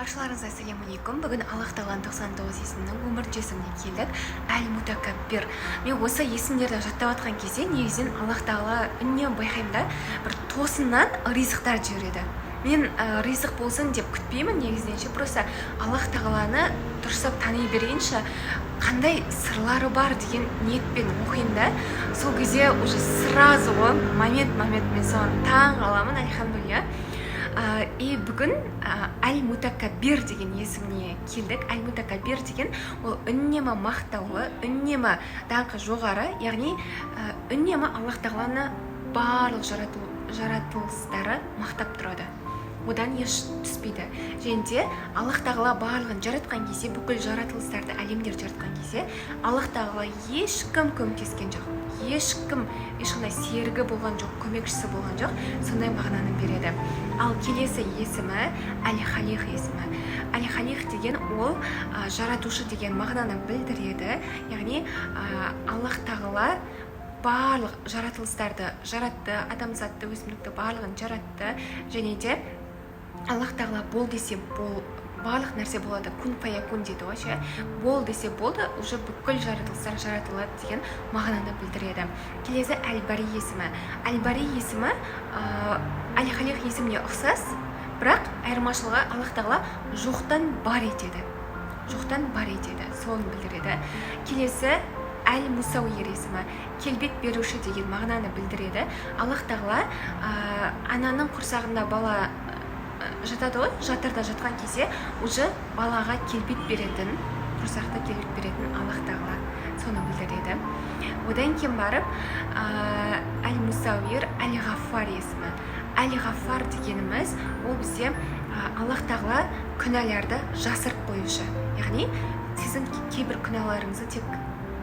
Баршаларыңызға ассалаумалейкум. Бүгін Аллах Тағаланың 99 есімінің 11-ші есіміне келдік. Әл-Мутакаббир. Мен осы есімдерді жаттап жатқан кезде негізінен Аллах Тағала үнемі байқаймын да, бір тосыннан ризықтар жібереді. Мен ризық болсын деп күтпеймін негізінен, просто Аллах Тағаланы дұрыстап тани берейінші, қандай сырлары бар деген ниетпен оқимын да, сол кезде уже сразу момент мен соған таң қаламын, альхамдулилля. И бүгін Әл-Мутакаббир деген есіміне келдік. Әл-Мутакаббир деген ол үнемі мақтаулы, үнемі даңқы жоғары, яғни үнемі Аллах Тағаланы барлық жаратылыстары мақтап тұрады. Одан еш түспейді. Және де Аллах Тағала барлығын жаратқан кезде, бүкіл жаратылыстарды, әлемдер жаратқан кезде, Аллах Тағала ешкім көмектескен жоқ. Ешкім ешқандай серігі болған жоқ, көмекшісі болған жоқ. Сондай мағынаны береді. Ал келесі есімі Әл-Халиқ есімі. Әл-Халиқ деген ол жаратушы деген мағынаны білдіреді. Яғни Аллах Тағала барлық жаратылыстарды жаратты, адамзатты, өсімдікті барлығын жаратты. Және де Аллах Тағала бол десе бол, барлық нәрсе болады, күн фаякун дейді ғой ше. Бол десе болды, уже бүкіл жаратылыстар жаратылады деген мағынаны білдіреді. Келесі Әл-Бари есімі. Әл-Бари есімі Әл-Халиқ есіміне ұқсас, бірақ айырмашылығы Аллах Тағала жоқтан бар етеді. Жоқтан бар етеді, соны білдіреді. Келесі Әл-Мусауир есімі. Келбет беруші деген мағынаны білдіреді. Аллах Тағала ананың құрсағында бала жатады ғой, жатырда жатқан кезде уже балаға келбет беретін, құрсақта келбет беретін Аллах Тағала соны білдіреді. Одан кейін барып Әл-Мусауир, Әл-Ғаффар есімі. Әл-Ғаффар дегеніміз ол бізде Аллах Тағала күнәларды жасырып қоюшы. Яғни сіздің кейбір күнәларыңызды тек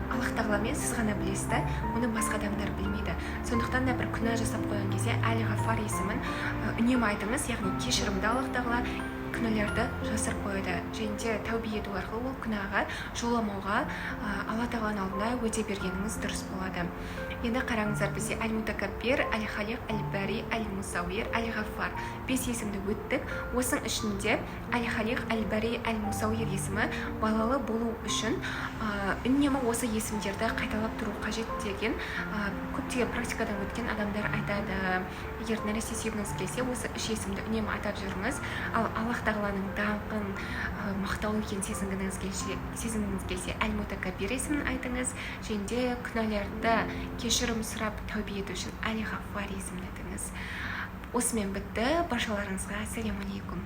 Аллах Тағаламен сіз ғана білесіз, оны басқа адамдар білмейді. Сондықтан да бір күнә жасап қойған кезде Әл-Ғаффар есімін үнемі айтыңыз, яғни кешірімді Аллах Тағала күнәларды жасырып қояды. Және де тәубе ету арқылы ол күнәға жоламауға Алла Тағаланың алдында уәде бергеніңіз дұрыс болады. Енді қараңыздар, бізде Әл-Мутакаббир, Әл-Халиқ, Әл-Бари, Әл-Мусауир, Әл-Ғаффар 5 есімді өттік. Осының ішінде Әл-Халиқ, Әл-Бари, Әл-Мусауир есімі балалы болу үшін үнемі осы есімдерді қайталап тұру қажет деген көптеген практикадан өткен адамдар айтады. Егер нәресте сүйгіңіз келсе, осы 3 есімді үнемі айтып жүріңіз. Ал Аллах Тағаланың даңқын мақтаулы екенін сезінгіңіз келсе, Әл-Мутакаббир есімін айтыңыз. Және де күнәларды кешірім сұрап тәубе ету үшін Әл-Ғаффар есімін айтыңыз. Осымен бітті. Баршаларыңызға ассалаумалейкум.